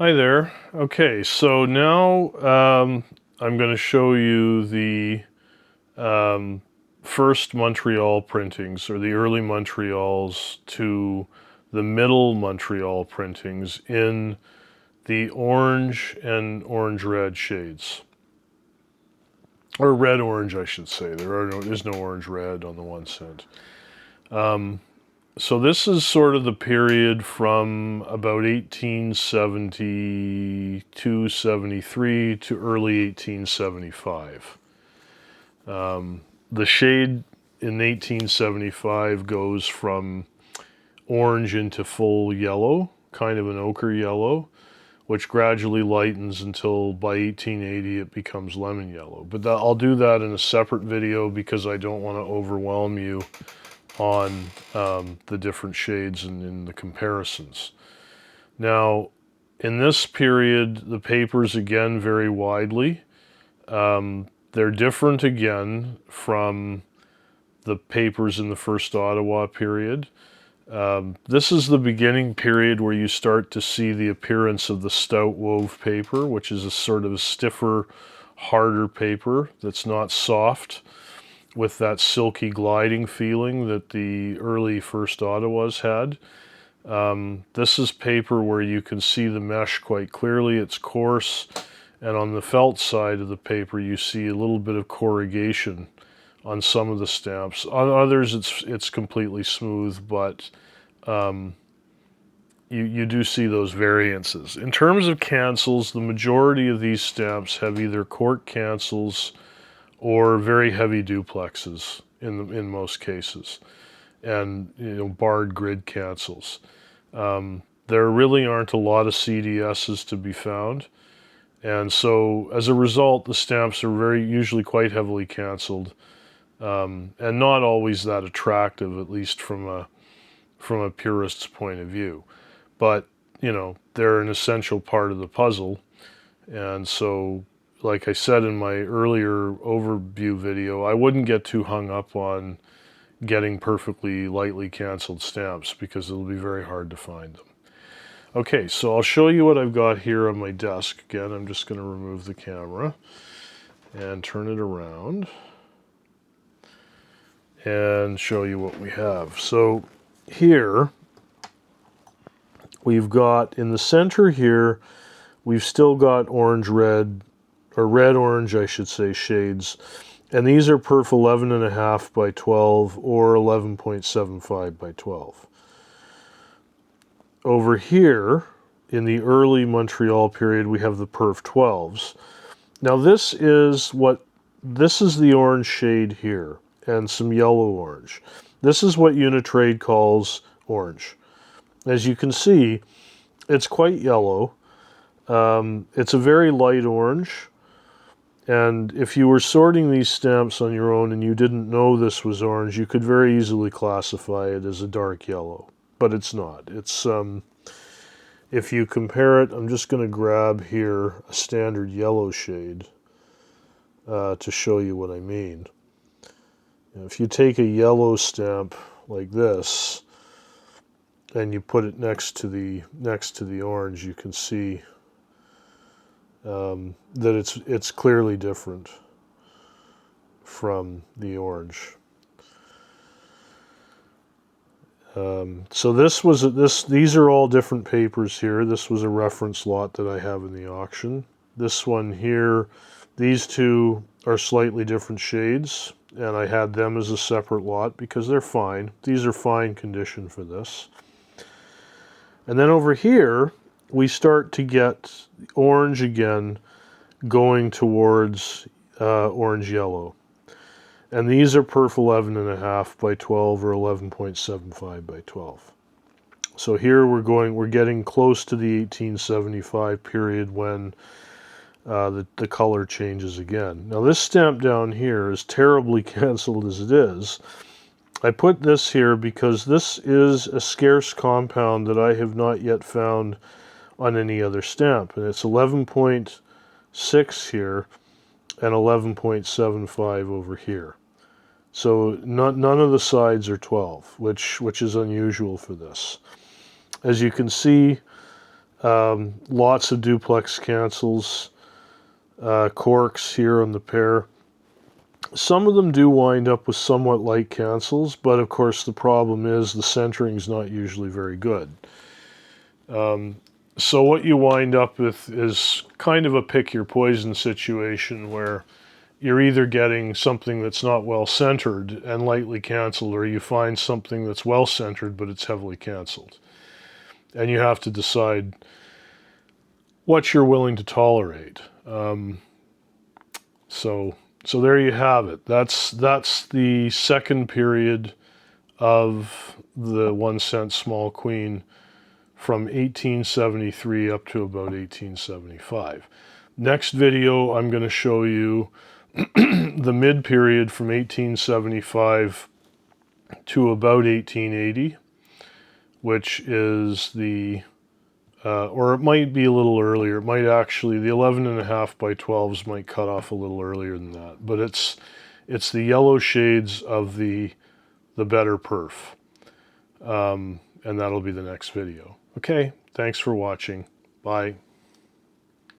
Hi there. Okay, so now I'm going to show you the first Montreal printings, or the early Montreals to the middle Montreal printings in the orange and orange-red shades. Or red-orange, I should say. There's no orange-red on the one cent. So this is sort of the period from about 1872-73 to early 1875. The shade in 1875 goes from orange into full yellow, kind of an ochre yellow, which gradually lightens until by 1880 it becomes lemon yellow. But I'll do that in a separate video because I don't want to overwhelm you on the different shades and in the comparisons. Now, in this period, the papers again vary widely. They're different again from the papers in the first Ottawa period. This is the beginning period where you start to see the appearance of the stout wove paper, which is a sort of a stiffer, harder paper that's not soft, with that silky gliding feeling that the early first Ottawas had. This is paper where you can see the mesh quite clearly. It's coarse, and on the felt side of the paper you see a little bit of corrugation on some of the stamps. On others it's completely smooth, but you do see those variances. In terms of cancels, the majority of these stamps have either cork cancels or very heavy duplexes in most cases, and barred grid cancels. There really aren't a lot of CDSs to be found, and so as a result the stamps are usually quite heavily canceled, and not always that attractive, at least from a purist's point of view. But they're an essential part of the puzzle, and so, like I said in my earlier overview video, I wouldn't get too hung up on getting perfectly lightly canceled stamps because it'll be very hard to find them. Okay, so I'll show you what I've got here on my desk. Again, I'm just going to remove the camera and turn it around and show you what we have. So here we've got, in the center here, we've still got orange-red, or red-orange, I should say, shades. And these are Perf 11.5 by 12 or 11.75 by 12. Over here, in the early Montreal period, we have the Perf 12s. Now this is the orange shade here, and some yellow orange. This is what Unitrade calls orange. As you can see, it's quite yellow. It's a very light orange. And if you were sorting these stamps on your own and you didn't know this was orange, you could very easily classify it as a dark yellow. But it's not. It's, if you compare it, I'm just going to grab here a standard yellow shade to show you what I mean. If you take a yellow stamp like this and you put it next to the orange, you can see that it's clearly different from the orange. So these are all different papers here. This was a reference lot that I have in the auction. This one here, these two are slightly different shades, and I had them as a separate lot because they're fine. These are fine condition for this. And then over here, we start to get orange again going towards orange-yellow. And these are Perf 11.5 by 12 or 11.75 by 12. So here we're getting close to the 1875 period when the color changes again. Now this stamp down here, as terribly canceled as it is, I put this here because this is a scarce compound that I have not yet found on any other stamp, and it's 11.6 here and 11.75 over here. So none of the sides are 12, which is unusual for this. As you can see, Lots of duplex cancels, corks here on the pair. Some of them do wind up with somewhat light cancels, but of course the problem is the centering is not usually very good. So what you wind up with is kind of a pick your poison situation where you're either getting something that's not well centered and lightly canceled, or you find something that's well centered but it's heavily canceled. And you have to decide what you're willing to tolerate. So there you have it. That's the second period of the 1 cent small queen from 1873 up to about 1875. Next video, I'm going to show you the mid period from 1875 to about 1880, which is the or it might be a little earlier. It might actually, the 11.5 by 12s might cut off a little earlier than that. But it's the yellow shades of the better perf. And that'll be the next video. Okay, thanks for watching. Bye.